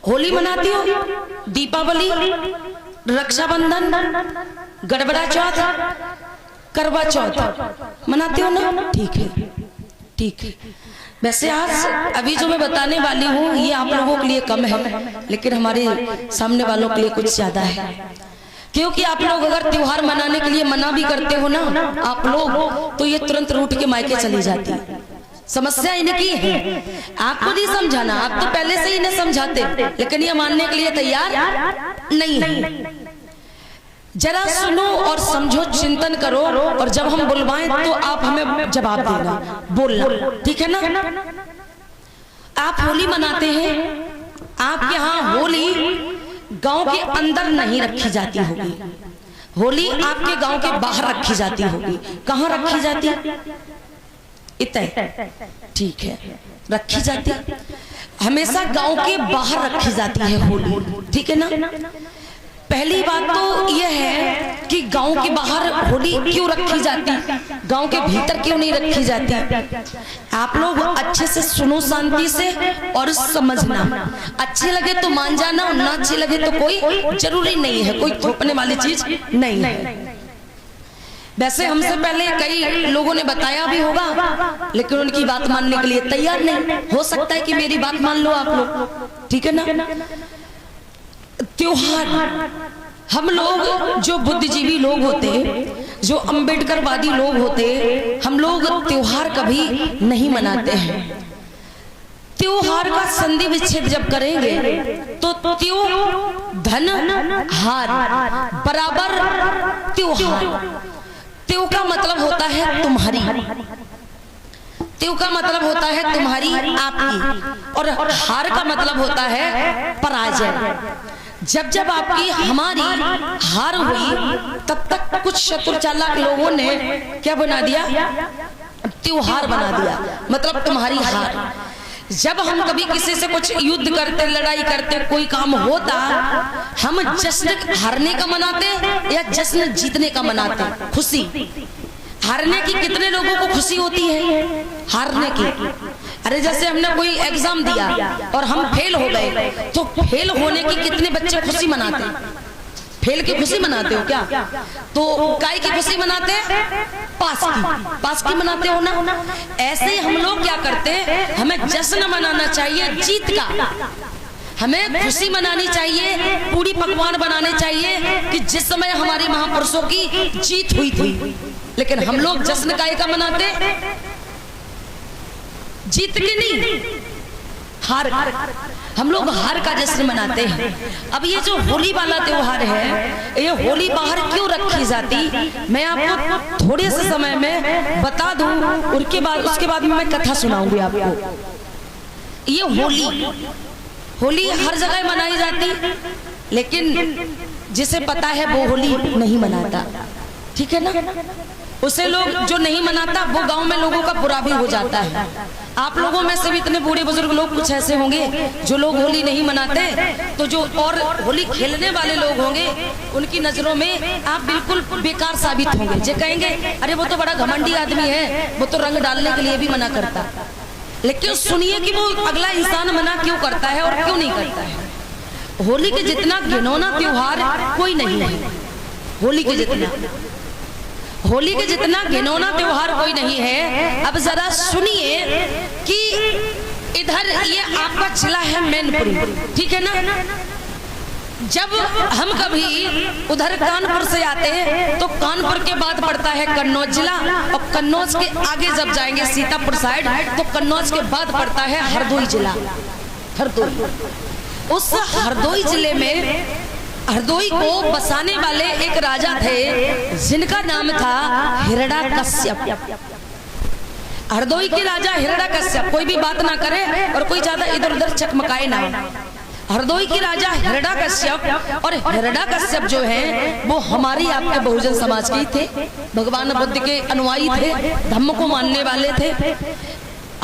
होली मनाती हो, दीपावली, रक्षाबंधन, गड़बड़ा चौथ, करवा चौथ मनाते हो ना? ठीक है, ठीक है। वैसे आज अभी जो मैं बताने वाली हूँ ये आप लोगों के लिए कम है, लेकिन हमारे सामने वालों के लिए कुछ ज्यादा है, क्योंकि आप लोग अगर त्योहार मनाने के लिए मना भी करते हो ना आप लोग, तो ये तुरंत रूठ के मायके चली जाती है। समस्या इनकी है, आपको नहीं समझाना, आप तो पहले से ही इन्हें समझाते, लेकिन ये मानने के लिए तैयार नहीं है। जरा सुनो और समझो, चिंतन करो, और जब हम बुलवाएं तो आप हमें जवाब देना, बोलना, ठीक है ना? आप होली मनाते हैं, आपके यहाँ होली गांव के अंदर नहीं रखी जाती होगी, होली आपके गांव के बाहर रखी जाती होगी। कहाँ रखी जाती है? इतने, ठीक है, रखी जाती है हमेशा गांव के बाहर रखी जाती है होली, ठीक है ना? पहली बात तो यह है कि गांव के बाहर होली क्यों रखी जाती, गांव के भीतर क्यों नहीं रखी जाती? आप लोग अच्छे से सुनो, शांति से, और समझना। अच्छे लगे तो मान जाना, और ना अच्छे लगे तो कोई जरूरी नहीं है, कोई थोपने वाली चीज नहीं है। वैसे हमसे पहले कई लोगों ने बताया भी होगा, लेकिन उनकी बात मानने के लिए तैयार नहीं। हो सकता है कि मेरी बात मान लो आप लोग, ठीक है ना? त्योहार, हम लोग जो बुद्धिजीवी लोग होते, जो अंबेडकरवादी लोग होते, हम लोग त्योहार कभी नहीं मनाते हैं। त्योहार का संधि विच्छेद जब करेंगे तो त्यो धन हार बराबर त्योहार। त्यो का मतलब होता है तुम्हारी, त्यो का मतलब होता है तुम्हारी, आपकी, और हार का मतलब होता है पराजय। जब जब आपकी हमारी हार हुई, तब तक कुछ शत्रु चालाक लोगों ने क्या बना दिया? त्योहार बना दिया, मतलब तुम्हारी हार। जब हम कभी किसी से कुछ युद्ध करते, लड़ाई करते, कोई काम होता, हम जश्न हारने का मनाते या जश्न जीतने का मनाते? खुशी। हारने की कितने लोगों को खुशी होती है? हारने की। अरे जैसे हमने कोई एग्जाम दिया और हम फेल हो गए, तो फेल होने की कितने बच्चे खुशी मनाते? फेल की खुशी मनाते हो क्या? तो काय की खुशी मनाते? पास की। पास की मनाते हो ना? ऐसे ही हम लोग क्या करते, हमें जश्न मनाना चाहिए जीत का, हमें खुशी मनानी चाहिए, पूरी पकवान बनाने चाहिए कि जिस समय हमारी महापुरुषों की जीत हुई थी। लेकिन हम लोग जश्न काय का मनाते? जीत के नहीं, हार। हम लोग हार का जश्न मनाते हैं। अब ये जो होली वाला त्योहार है, ये होली बाहर क्यों रखी जाती, मैं आपको थोड़े से समय में बता दूं, उसके बाद में मैं कथा सुनाऊंगी आपको। ये होली हर जगह मनाई जाती, लेकिन जिसे पता है वो होली नहीं मनाता, ठीक है ना? उसे लोग जो नहीं मनाता, वो गांव में लोगों का बुरा भी हो जाता है। आप लोगों में से भी इतने बूढ़े बुजुर्ग लोग कुछ ऐसे होंगे जो लोग होली नहीं मनाते, तो जो और होली खेलने वाले लोग होंगे, उनकी नजरों में आप बिल्कुल बेकार साबित होंगे। जो कहेंगे अरे वो तो बड़ा घमंडी आदमी है, वो तो रंग डालने के लिए भी मना करता। लेकिन सुनिए कि वो अगला इंसान मना क्यों करता है और क्यों नहीं करता है। होली के जितना घिनौना त्योहार कोई नहीं है, होली के जितना घिनौना त्योहार कोई नहीं है। अब जरा सुनिए कि इधर ये आपका जिला है मैनपुरी, ठीक है ना? जब हम कभी उधर कानपुर से आते हैं तो कानपुर के बाद पड़ता है कन्नौज जिला, और कन्नौज के आगे जब जाएंगे सीतापुर साइड तो कन्नौज के बाद पड़ता है हरदोई जिला। हरदोई, उस हरदोई जिले में हरदोई को बसाने वाले एक राजा थे जिनका नाम था हिरण्यकश्यप। हरदोई के राजा हिरण्यकश्यप, कोई भी बात ना करे और कोई ज्यादा इधर उधर चकमकाए ना। हरदोई के राजा हिरण्यकश्यप, और हिरण्यकश्यप जो है वो हमारी आपके बहुजन समाज के ही थे, भगवान बुद्ध के अनुयायी थे, धम्म को मानने वाले थे।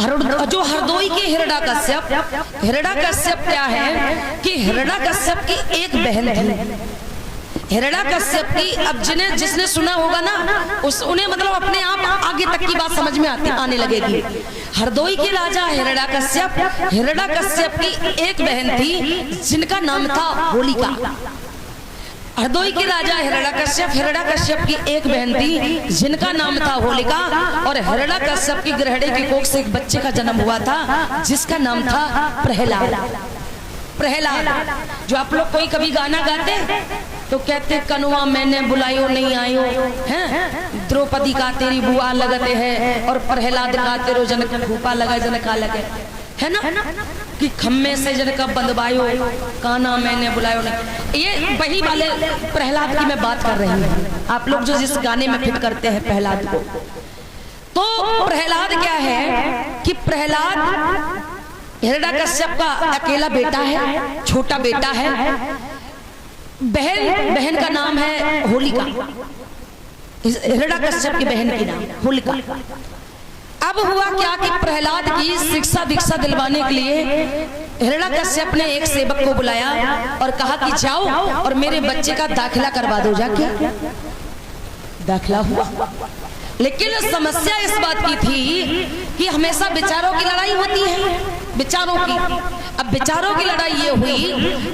जो हरदोई के हिरण्यकश्यप क्या है कि हिरण्यकश्यप की एक बहन थी। हिरण्यकश्यप की, अब जिसने सुना होगा ना उन्हें मतलब अपने आप आगे तक की बात समझ में आने लगेगी। हरदोई के राजा हिरण्यकश्यप की एक बहन थी जिनका नाम था होलिका। हरदोई के राजा हिरण्यकश्यप की एक बहन थी जिनका नाम था होलिका, और हिरण्यकश्यप की गृहिणी की कोख से एक बच्चे का जन्म हुआ था जिसका नाम था प्रहलाद। जो आप लोग कोई कभी गाना गाते तो कहते कनुआ मैंने बुलायो नहीं आयो हैं, द्रौपदी का तेरी बुआ लगते है, और प्रहलाद का तेरो जनक भूपा लगा जनका लगे, है ना, कि खम्मे से जनका बंदवायो काना मैंने बुलायो नहीं। ये वही वाले प्रहलाद की मैं बात कर रही हूँ। आप लोग जो जिस गाने में फिट करते हैं प्रहलाद को, तो प्रहलाद क्या है कि प्रहलाद हिरण्यकश्यप का अकेला बेटा है, छोटा बेटा है। बहन का नाम है होलिका, हिरण्यकश्यप की बहन की नाम होलिका। अब हुआ क्या कि प्रहलाद की शिक्षा दीक्षा दिलवाने के लिए हिरण्यकश्यप ने एक सेवक को बुलाया और कहा कि जाओ और मेरे बच्चे का दाखिला करवा दो। जाके दाखिला हुआ, लेकिन समस्या इस बात की थी कि हमेशा विचारों की लड़ाई होती है, विचारों की। अब विचारों की लड़ाई ये हुई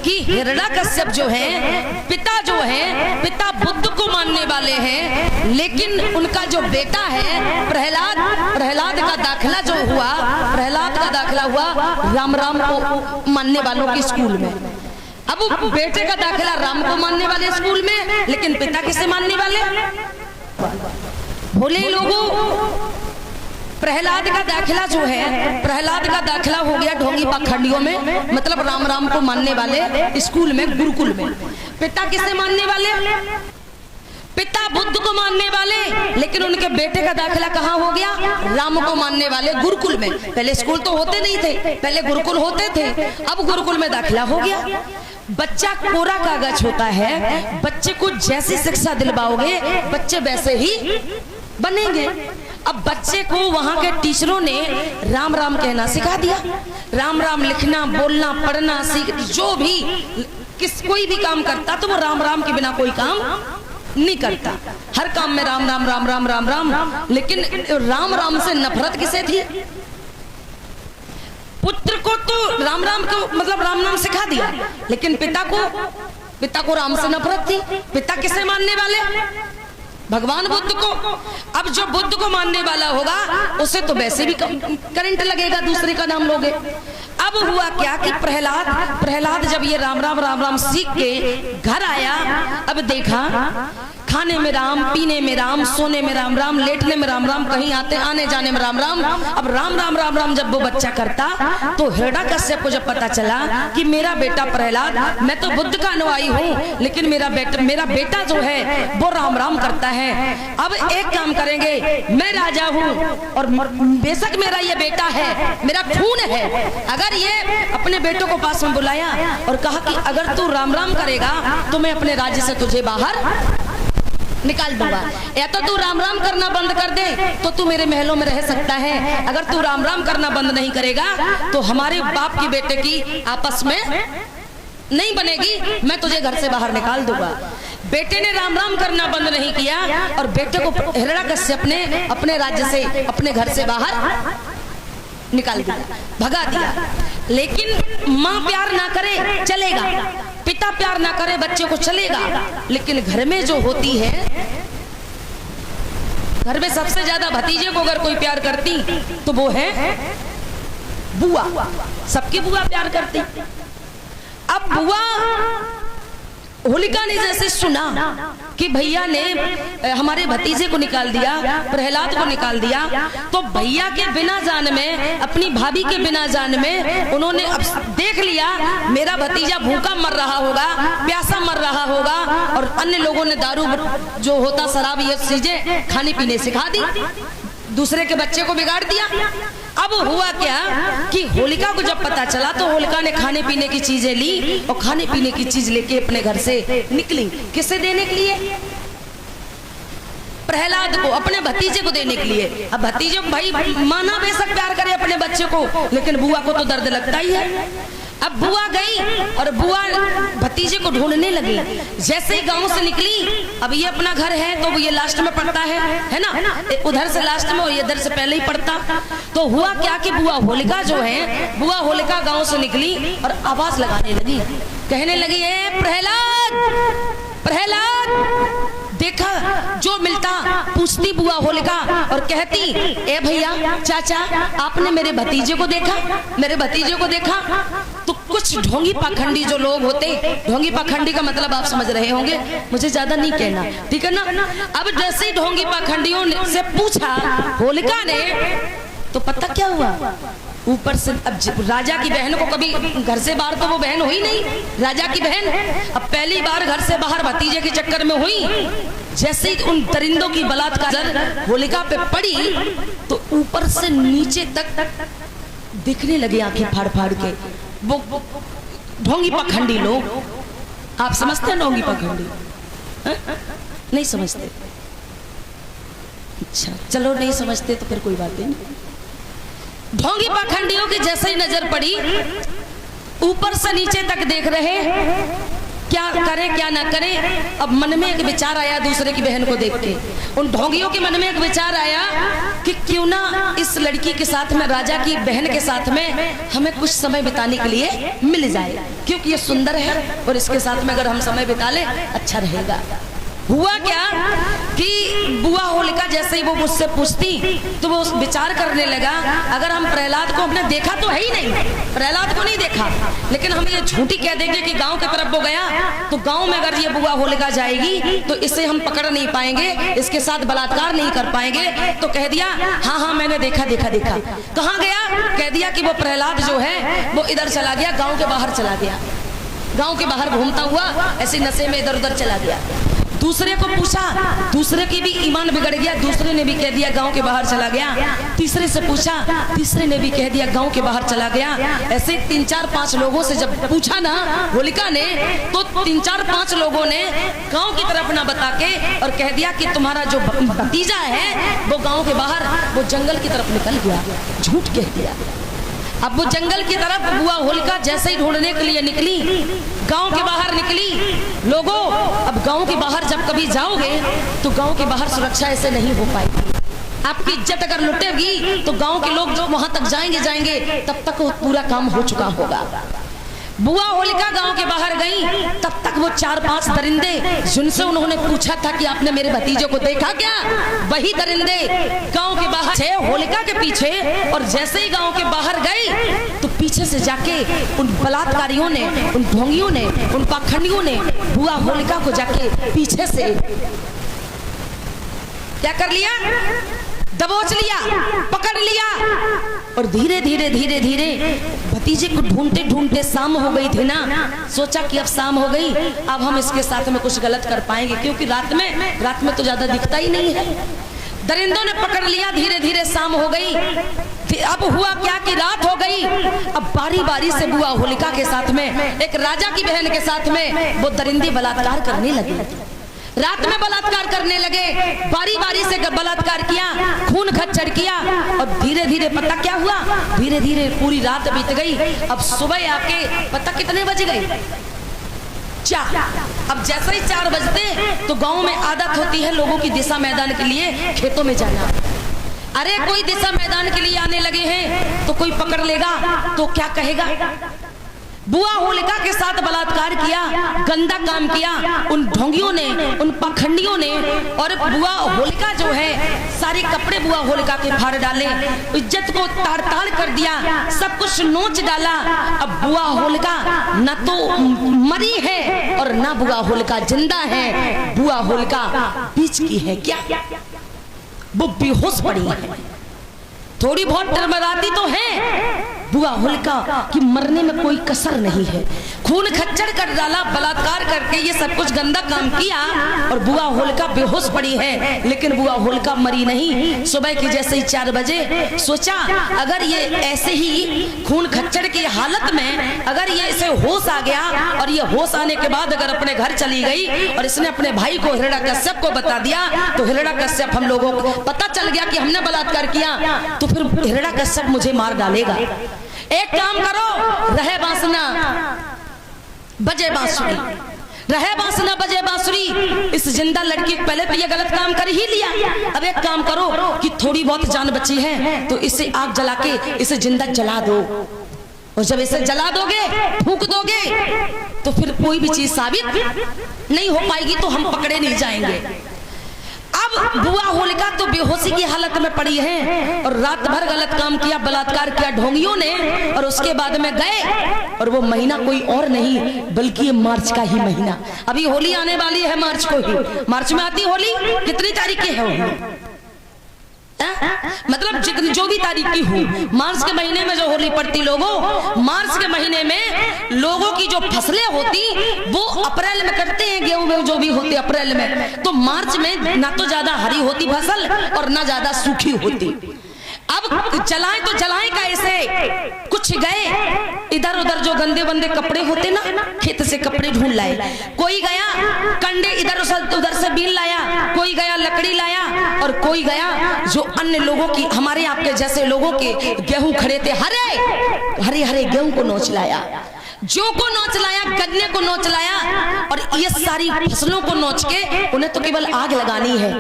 कि हिरण्यकश्यप जो है पिता बुद्ध को मानने वाले हैं, लेकिन उनका जो बेटा है प्रहलाद का दाखिला हुआ राम को मानने वालों के स्कूल में। अब बेटे का दाखिला राम को मानने वाले स्कूल में, लेकिन पिता किसे मानने वाले? भोले लोगों, प्रहलाद का दाखिला हो गया ढोंगी पाखंडियों में, मतलब राम को मानने वाले स्कूल में, गुरुकुल में। पिता किसे मानने वाले? पिता बुद्ध को मानने वाले, लेकिन उनके बेटे का दाखिला कहाँ हो गया? राम को मानने वाले गुरुकुल में। पहले स्कूल तो होते नहीं थे, पहले गुरुकुल होते थे, अब गुरुकुल में दाखिला हो गया। बच्चा कोरा कागज होता है, बच्चे को जैसी शिक्षा दिलवाओगे बच्चे वैसे ही बनेंगे। अब बच्चे को वहां के टीचरों ने राम कहना सिखा दिया, राम लिखना बोलना पढ़ना सीख, जो भी कोई भी काम करता तो वो राम के बिना कोई काम नहीं करता। हर काम में राम। लेकिन राम से नफरत किसे थी? पुत्र को तो राम को मतलब राम सिखा दिया, लेकिन पिता को राम से नफरत थी। पिता किसे मानने वाले? भगवान बुद्ध को। अब जो बुद्ध को मानने वाला होगा उसे तो वैसे भी करंट लगेगा, दूसरे का नाम लोगे। अब हुआ क्या कि प्रहलाद जब ये राम सीख के घर आया, अब देखा खाने में राम, पीने में राम, सोने में राम, लेटने में राम, कहीं आने जाने में राम। अब राम जब वो बच्चा करता तो हिरण्यकश्यप को जब पता चला कि मेरा बेटा प्रहलाद, मैं तो बुद्ध का अनुयायी हूँ, लेकिन मेरा बेटा जो है वो राम करता है। अब एक काम करेंगे, मैं राजा हूँ और बेशक मेरा ये बेटा है, मेरा खून है। अगर ये अपने बेटों को पास में बुलाया और कहा कि अगर तू राम करेगा तो मैं अपने राज्य से तुझे बाहर निकाल दूंगा, या तो तू राम करना बंद कर दे तो तू मेरे महलों में रह सकता है, अगर तू राम करना बंद नहीं करेगा तो हमारे बाप की बेटे की आपस में नहीं बनेगी, मैं तुझे घर से बाहर निकाल दूंगा। बेटे ने राम करना बंद नहीं किया और बेटे को हिरण्यकश्यप ने अपने राज्य से, अपने घर से बाहर निकाल दिया, भगा दिया। लेकिन माँ प्यार ना करे चलेगा, पिता प्यार ना करे बच्चे को चलेगा, लेकिन घर में जो होती है, घर में सबसे ज्यादा भतीजे को अगर कोई प्यार करती तो वो है बुआ। सबकी बुआ प्यार करती। अब बुआ होलिका ने जैसे सुना कि भैया ने हमारे भतीजे को निकाल दिया, प्रहलाद को निकाल दिया, तो भैया के बिना जान में, अपनी भाभी के बिना जान में उन्होंने अब देख लिया मेरा भतीजा भूखा मर रहा होगा, प्यासा मर रहा होगा, और अन्य लोगों ने दारू जो होता शराब ये चीजें खाने पीने सिखा दी, दूसरे के बच्चे को बिगाड़ दिया। अब हुआ क्या कि होलिका को जब पता चला तो होलिका ने खाने पीने की चीजें ली और खाने पीने की चीज लेके अपने घर से निकली। किसे देने के लिए? प्रहलाद को, अपने भतीजे को देने के लिए। अब भतीजे भाई माना बेशक प्यार करे अपने बच्चे को, लेकिन बुआ को तो दर्द लगता ही है। अब बुआ गई और बुआ भतीजे को ढूंढने लगी। जैसे ही गांव से निकली, अब ये अपना घर है तो ये लास्ट में पड़ता है ना, उधर से लास्ट में और ये इधर से पहले ही पड़ता। तो हुआ क्या कि बुआ होलिका जो है, बुआ होलिका गांव से निकली और आवाज लगाने लगी, कहने लगी, ए प्रहलाद, प्रहलाद। देखा जो मिलता पूछती बुआ होलिका और कहती, ए भैया, चाचा, आपने मेरे भतीजे को देखा, मेरे भतीजे को देखा। तो कुछ ढोंगी पाखंडी जो लोग होते, ढोंगी पाखंडी का मतलब आप समझ रहे होंगे, मुझे ज्यादा नहीं कहना, ठीक है ना। अब जैसे ही ढोंगी पाखंडियों से पूछा होलिका ने, तो पता क्या हुआ, ऊपर से अब राजा की बहन को कभी घर से बाहर तो वो बहन हुई नहीं, राजा की बहन अब पहली बार घर से बाहर भतीजे के चक्कर में हुई। जैसे ही उन दरिंदों की बलात्कार होलिका पे पड़ी तो ऊपर से नीचे तक दिखने लगे आंखें फाड़ फाड़ के वो ढोंगी पाखंडी लोग। आप समझते हैं ढोंगी पाखंडी? नहीं समझते? अच्छा चलो, नहीं समझते तो फिर कोई बात नहीं। ढोंगी पाखंडियों की जैसे ही नजर पड़ी, ऊपर से नीचे तक देख रहे, क्या करे क्या ना करे। अब मन में एक विचार आया दूसरे की बहन को देख के, उन ढोंगियों के मन में एक विचार आया कि क्यों ना इस लड़की के साथ में, राजा की बहन के साथ में हमें कुछ समय बिताने के लिए मिल जाए, क्योंकि ये सुंदर है और इसके साथ में अगर हम समय बिता ले अच्छा रहेगा। हुआ क्या कि बुआ होलिका जैसे ही वो मुझसे पूछती तो वो विचार करने लगा, अगर हम प्रहलाद को हमने देखा तो है ही नहीं, प्रहलाद को नहीं देखा, लेकिन हम ये झूठी कह देंगे कि गांव की तरफ वो गया, तो गांव में अगर ये बुआ होलिका जाएगी तो इसे हम पकड़ नहीं पाएंगे, इसके साथ बलात्कार नहीं कर पाएंगे। तो कह दिया, हाँ हाँ मैंने देखा देखा देखा। कहाँ गया? कह दिया कि वो प्रहलाद जो है वो इधर चला गया, गाँव के बाहर चला गया, गाँव के बाहर घूमता हुआ ऐसे नशे में इधर उधर चला गया। दूसरे को पूछा, दूसरे की भी ईमान बिगड़ गया, दूसरे ने भी कह दिया गांव के बाहर चला गया। तीसरे से पूछा, तीसरे ने भी कह दिया गांव के बाहर चला गया। ऐसे 3 4 5 लोगों से जब पूछा ना होलिका ने, तो 3 4 5 लोगों ने गांव की तरफ ना बता के और कह दिया कि तुम्हारा जो भतीजा है वो गांव के बाहर, वो जंगल की तरफ निकल गया। झूठ कह दिया। अब वो जंगल की तरफ बुआ होलिका जैसे ही ढूंढने के लिए निकली, गांव के बाहर निकली। लोगों, अब गांव के बाहर जब कभी जाओगे तो गांव के बाहर सुरक्षा ऐसे नहीं हो पाएगी। आपकी इज्जत अगर लुटेगी तो गांव के लोग जो वहां तक जाएंगे तब तक वो पूरा काम हो चुका होगा। बुआ होलिका गांव के बाहर गई, तब तक वो 4 5 दरिंदे जिनसे उन्होंने पूछा था कि आपने मेरे भतीजे को देखा क्या, वही दरिंदे गांव के बाहर थे होलिका के पीछे। और जैसे ही गांव के बाहर गई तो पीछे से जाके उन बलात्कारियों ने, उन ढोंगियों ने, उन पाखंडियों ने बुआ होलिका को जाके पीछे से क्या कर लिया, दबोच लिया, पकड़ लिया। और धीरे धीरे धीरे धीरे भतीजे को ढूंढते ढूंढते शाम हो गई थी ना, सोचा कि अब शाम हो गई, अब हम इसके साथ में कुछ गलत कर पाएंगे, क्योंकि रात में तो ज्यादा दिखता ही नहीं है। दरिंदों ने पकड़ लिया, धीरे धीरे शाम हो गई। अब हुआ क्या कि रात हो गई। अब बारी बारी से बुआ होलिका के साथ में, एक राजा की बहन के साथ में वो दरिंदे बलात्कार करने लगे। रात में बलात्कार करने लगे, बारी बारी से बलात्कार किया, खून खच्चर किया। और धीरे धीरे पता क्या हुआ, धीरे धीरे पूरी रात बीत गई। अब सुबह आके पता कितने बज गए, 4। अब जैसे ही 4 बजते तो गांव में आदत होती है लोगों की दिशा मैदान के लिए खेतों में जाना। अरे कोई दिशा मैदान के लिए आने लगे हैं तो कोई पकड़ लेगा तो क्या कहेगा। बुआ होलिका के साथ बलात्कार किया, गंदा काम किया उन ढोंगियों ने, उन पाखंडियों ने। और बुआ होलिका जो है, सारे कपड़े बुआ होलिका के फाड़ डाले, इज्जत को ताड़ ताड़ कर दिया, सब कुछ नोच डाला। अब बुआ होलिका न तो मरी है और न बुआ होलिका जिंदा है, बुआ होलिका बीच की है। क्या वो बेहोश पड़ी है, थोड़ी बहुत टरमराती तो है। बुआ होलिका कि मरने में कोई कसर नहीं है, खून खच्चर कर डाला, बलात्कार करके ये सब कुछ गंदा काम किया और बुआ होलिका बेहोश पड़ी है। लेकिन बुआ होलिका मरी नहीं। सुबह की जैसे ही 4 बजे सोचा, अगर ये ऐसे ही खून खच्चर की हालत में अगर ये इसे होश आ गया और ये होश आने के बाद अगर अपने घर चली गई और इसने अपने भाई को हिरण्यकश्यप को बता दिया तो हिरण्यकश्यप हम लोगों को पता चल गया कि हमने बलात्कार किया, तो फिर हिरण्यकश्यप मुझे मार डालेगा। एक काम करो, रहे बांसना बजे बांसुरी, रहे बांसना बजे बांसुरी। इस जिंदा लड़की पहले तो ये गलत काम कर ही लिया, अब एक काम करो कि थोड़ी बहुत जान बची है तो इसे आग जला के इसे जिंदा जला दो, और जब इसे जला दोगे, फूंक दोगे, तो फिर कोई भी चीज साबित नहीं हो पाएगी, तो हम पकड़े नहीं जाएंगे। अब बुआ होलिका तो बेहोशी की हालत में पड़ी है और रात भर गलत काम किया, बलात्कार किया ढोंगियों ने, और उसके बाद में गए, और वो महीना कोई और नहीं बल्कि ये मार्च का ही महीना। अभी होली आने वाली है मार्च को ही, मार्च में आती होली, कितनी तारीख की है होली? मतलब जितनी जो भी तारीख की हो, मार्च के महीने में जो होली पड़ती लोगों, मार्च के महीने में लोगों की जो फसलें होती वो अप्रैल में करते हैं, गेहूं में जो भी होती अप्रैल में, तो मार्च में ना तो ज्यादा हरी होती फसल और ना ज्यादा सूखी होती। अब जलाएं तो जलाएं कैसे? कुछ गए इधर उधर जो गंदे बंदे कपड़े होते ना, खेत से कपड़े ढूंढ लाए, कोई गया कंडे इधर उधर से बीन लाया, कोई गया लकड़ी लाया, और कोई गया जो अन्य लोगों की, हमारे आपके जैसे लोगों के गेहूं खड़े थे, हरे हरे हरे गेहूं को नोच लाया, जौ को नोच लाया, गन्ने को नोच लाया, और ये सारी फसलों को नोच के उन्हें तो केवल आग लगानी है,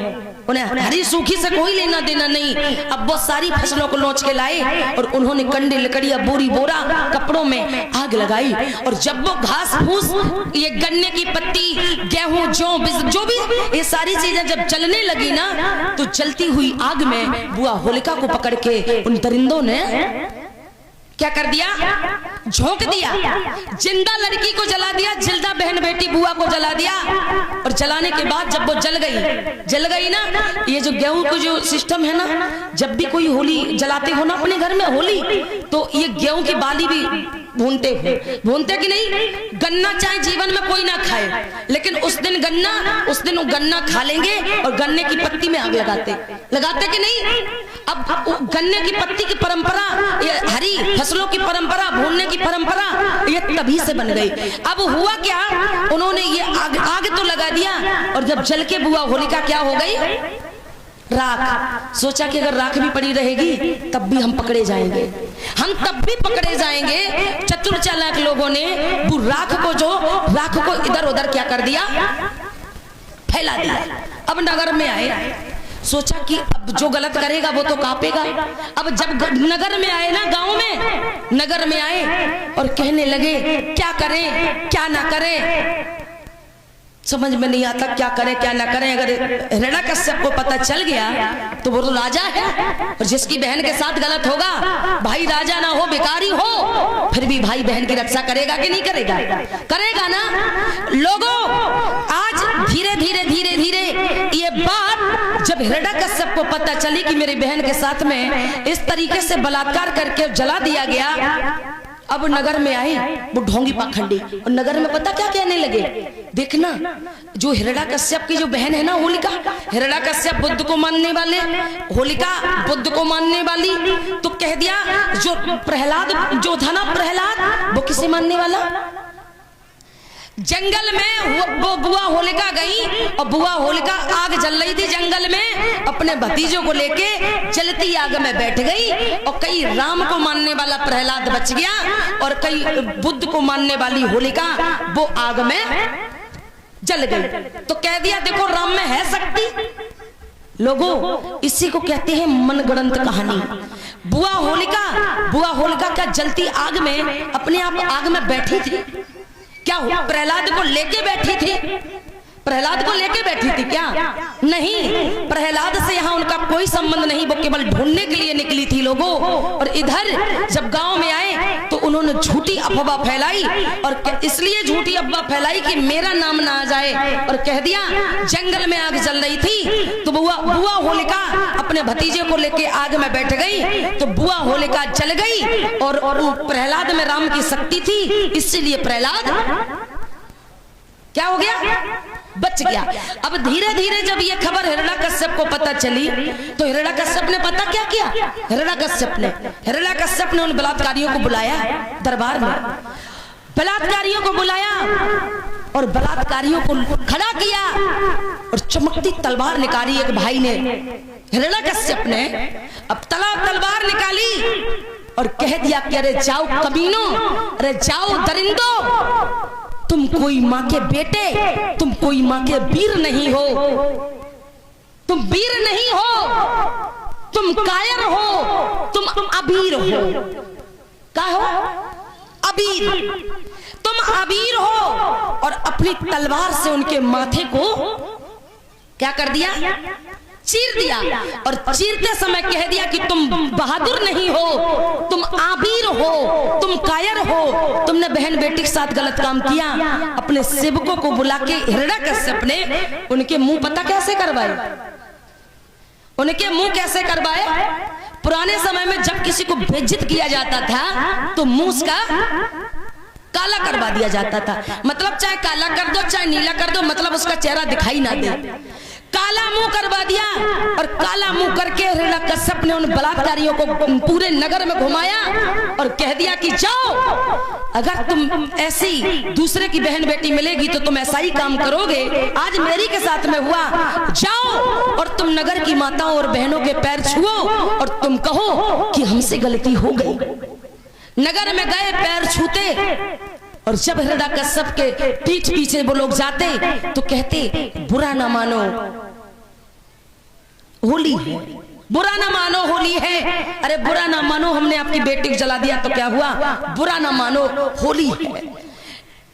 उन्हें हरी सूखी से कोई लेना देना नहीं। अब वो सारी फसलों को नोच के लाए और उन्होंने कंडे लकड़ियां बोरी बोरा कपड़ों में आग लगाई, और जब वो घास फूस, ये गन्ने की पत्ती, गेहूं, जौ, जो भी ये सारी चीजें जब जलने लगी ना, तो जलती हुई आग में बुआ होलिका को पकड़ के उन दरिंदों ने क्या कर दिया? झोंक दिया, जिंदा लड़की को जला दिया, जिंदा बहन बेटी बुआ को जला दिया। और जलाने के बाद जब वो जल गई ना, ये जो गेहूं को जो सिस्टम है ना, जब भी कोई होली जलाते हो ना अपने घर में होली, तो ये गेहूं की बाली भी भूनते कि नहीं? गन्ना चाहे जीवन में कोई ना खाए, लेकिन उस दिन गन्ना खा लेंगे, और गन्ने की पत्ती में आग लगाते कि नहीं? अब गन्ने की पत्ती की परंपरा, ये हरी फसलों की परंपरा, भूनने की परंपरा, ये तभी से बन गई। अब हुआ क्या, उन्होंने ये आग तो लगा दिया, और जब जल के बुआ होलिका क्या हो गई? राख। सोचा कि अगर राख भी पड़ी रहेगी तब भी हम पकड़े जाएंगे, हम तब भी पकड़े जाएंगे। चतुर चालाक लोगों ने राख को इधर उधर क्या कर दिया? फैला दिया। अब नगर में आए, सोचा कि अब जो गलत करेगा वो तो कांपेगा। अब जब नगर में आए ना, गांव में नगर में आए और कहने लगे क्या करें क्या ना करें, समझ में नहीं आता क्या करें क्या ना करें। अगर हिरण्यकश्यप को पता चल गया तो वो तो राजा है, और जिसकी बहन के साथ गलत होगा, भाई राजा ना हो भिखारी हो, फिर भी भाई बहन की रक्षा करेगा कि नहीं करेगा? करेगा ना। लोगों, आज धीरे धीरे धीरे धीरे ये बात जब हिरण्यकश्यप को पता चली कि मेरी बहन के साथ में इस तरीके से बलात्कार करके जला दिया गया, अब नगर में आए वो ढोंगी पाखंडी, और नगर में पता क्या कहने लगे? देखना, जो हिरण्यकश्यप की जो बहन है ना होलिका, हिरण्यकश्यप बुद्ध को मानने वाले, होलिका बुद्ध को मानने वाली, तो कह दिया जो प्रहलाद जो था ना, प्रहलाद वो किसे मानने वाला? जंगल में वो बुआ होलिका गई, और बुआ होलिका आग जल रही थी जंगल में, अपने भतीजों को लेके जलती आग में बैठ गई, और कई राम को मानने वाला प्रहलाद बच गया, और कई बुद्ध को मानने वाली होलिका वो आग में जल गई। तो कह दिया देखो राम में है शक्ति। लोगों, इसी को कहते हैं मनगढ़ंत कहानी। बुआ होलिका क्या जलती आग में अपने आप आग में बैठी थी क्या? प्रहलाद को लेके बैठी थी? प्रहलाद को लेके बैठी थी क्या? नहीं, प्रहलाद से यहाँ उनका कोई संबंध नहीं, वो केवल ढूंढने के लिए निकली थी लोगों। और इधर जब गांव में आए तो उन्होंने झूठी अफवाह फैलाई, और इसलिए झूठी अफवाह फैलाई कि मेरा नाम ना आ जाए, और कह दिया जंगल में आग जल रही थी तो बुआ होलिका अपने भतीजे को लेके आग में बैठ गई, तो बुआ होलिका जल गई, और प्रहलाद में राम की शक्ति थी, इसलिए प्रहलाद क्या हो गया? बच गया। अब धीरे धीरे जब ये खबर हिरण्यकश्यप को पता चली तो हिरण्यकश्यप ने पता क्या किया? हिरण्यकश्यप ने उन बलात्कारियों को बुलाया दरबार में, बलात्कारियों को बुलाया और बलात्कारियों को खड़ा किया, और चमकती तलवार निकाली एक भाई ने, हिरण्यकश्यप ने। अब तलवार निकाली और कह दिया कि अरे जाओ कमीनों, अरे जाओ दरिंदों, तुम कोई माँ के बेटे, तुम कोई माँ के वीर नहीं हो, तुम वीर नहीं हो, तुम कायर हो, तुम अबीर हो। क्या हो? अबीर, तुम अबीर हो। और अपनी तलवार से उनके माथे को क्या कर दिया? चीर दिया। और चीरते समय कह दिया कि तुम बहादुर नहीं हो, तुम आबीर हो, तुम कायर हो, तुमने बहन बेटी के साथ गलत काम किया। अपने सेवकों को बुला के हिरण्यकश्यप ने उनके मुंह पता कैसे करवाए? उनके मुंह कैसे करवाए? पुराने समय में जब किसी को बेइज्जत किया जाता था तो मुंह उसका काला करवा दिया जाता था। मतलब चाहे काला कर दो चाहे नीला कर दो, मतलब उसका चेहरा दिखाई ना दे। काला मुंह करवा दिया। और काला मुंह करके हिरण्यकश्यप ने उन बलात्कारियों को पूरे नगर में घुमाया और कह दिया कि जाओ, अगर तुम ऐसी दूसरे की बहन बेटी मिलेगी तो तुम ऐसा ही काम करोगे, आज मेरी के साथ में हुआ। जाओ और तुम नगर की माताओं और बहनों के पैर छुओ और तुम कहो कि हमसे गलती हो गई। नगर में गए, पैर छूते, और जब हिरण्यकश्यप के पीठ पीछे वो लोग जाते तो कहते बुरा ना मानो, होली है, बुरा ना मानो, होली है। अरे बुरा ना मानो, हमने आपकी बेटी को जला दिया तो क्या हुआ? बुरा ना मानो, होली है।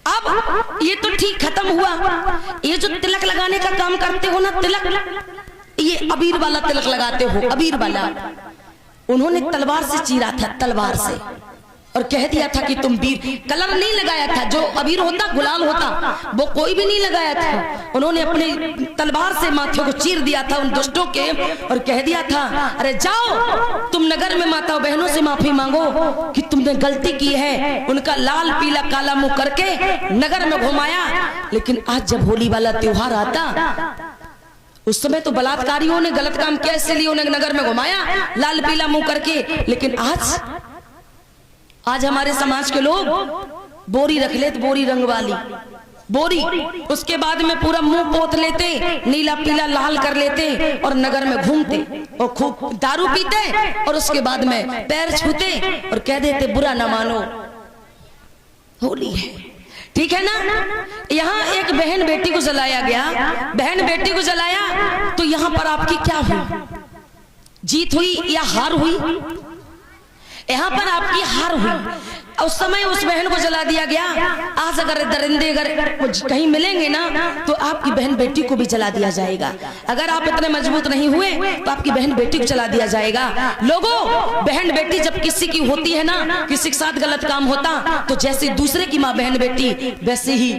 अब ये तो ठीक खत्म हुआ। ये जो तिलक लगाने का काम करते हो ना, तिलक, ये अबीर वाला तिलक लगाते हो, अबीर वाला, उन्होंने तलवार से चीरा था, तलवार से, और कह दिया था कि तुम वीर। कलर नहीं लगाया था, जो अबीर होता, गुलाल होता, वो कोई भी नहीं लगाया था। उन्होंने अपनी तलवार से माथे को चीर दिया था उन दुष्टों के, और कह दिया था अरे जाओ तुम नगर में माता बहनों से माफी मांगो कि तुमने गलती की है। उनका लाल पीला काला मुंह करके नगर में घुमाया। लेकिन आज जब होली वाला त्योहार आता, उस समय तो बलात्कारियों ने गलत काम किया, इसलिए उन्हें नगर में घुमाया लाल पीला मुंह करके। लेकिन आज हमारे समाज के लोग बोरी रख लेते, बोरी रंग वाली बोरी, उसके बाद में पूरा मुंह पोत लेते, नीला पीला लाल कर लेते और नगर में घूमते और खूब दारू पीते और उसके बाद में पैर छूते और कह देते बुरा ना मानो, होली है। ठीक है ना? यहाँ एक बहन बेटी को जलाया गया, बहन बेटी को जलाया तो यहाँ पर आपकी क्या हुई? जीत हुई या हार हुई? यहाँ पर आपकी हार हुई। उस समय उस बहन को जला दिया गया। आज अगर दरिंदे अगर कहीं मिलेंगे ना तो आपकी बहन बेटी को भी जला दिया जाएगा। अगर आप इतने मजबूत नहीं हुए तो आपकी बहन बेटी को जला दिया जाएगा। लोगों, बहन बेटी जब किसी की होती है ना, किसी के साथ गलत काम होता तो जैसे दूसरे की माँ बहन बेटी, वैसे ही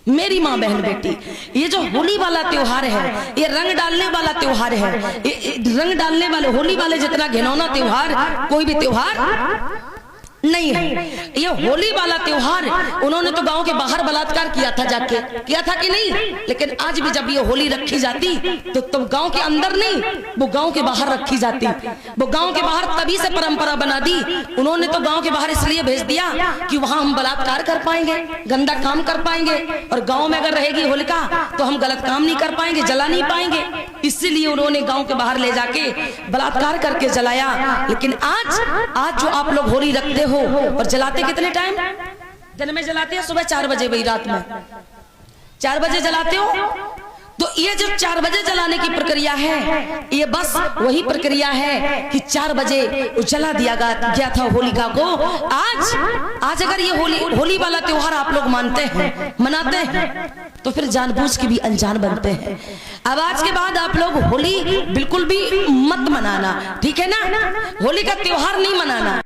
मेरी माँ बहन बेटी। ये जो होली वाला त्योहार है, ये रंग डालने वाला त्योहार है। ये रंग डालने वाले, होली वाले जितना घिनौना त्योहार कोई भी त्योहार नहीं है। ये होली वाला त्योहार, उन्होंने तो गांव के बाहर बलात्कार किया था, जाके किया था कि नहीं? लेकिन आज भी जब ये होली रखी जाती तो गांव के अंदर नहीं, वो गांव के बाहर रखी जाती। वो गांव के बाहर तभी से परंपरा बना दी उन्होंने, तो गांव के बाहर इसलिए भेज दिया कि वहां हम बलात्कार कर पाएंगे, गंदा काम कर पाएंगे, और गाँव में अगर रहेगी होलिका तो हम गलत काम नहीं कर पाएंगे, जला नहीं पाएंगे। इसीलिए उन्होंने गाँव के बाहर ले जाके बलात्कार करके जलाया। लेकिन आज जो आप लोग होली रखते हो और जलाते कितने टाइम? दिन में जलाते हैं, सुबह 4 बजे, वही रात में 4 बजे जलाते हो। तो ये जो 4 बजे जलाने की प्रक्रिया है, ये बस वही प्रक्रिया है कि 4 बजे जला दिया गया था होलिका को। आज अगर ये होली वाला त्योहार आप लोग मानते हैं, मनाते हैं, तो फिर जानबूझ के भी अनजान बनते हैं। अब आज के बाद आप लोग होली बिल्कुल भी मत मनाना, ठीक है ना? होली का त्योहार नहीं मनाना।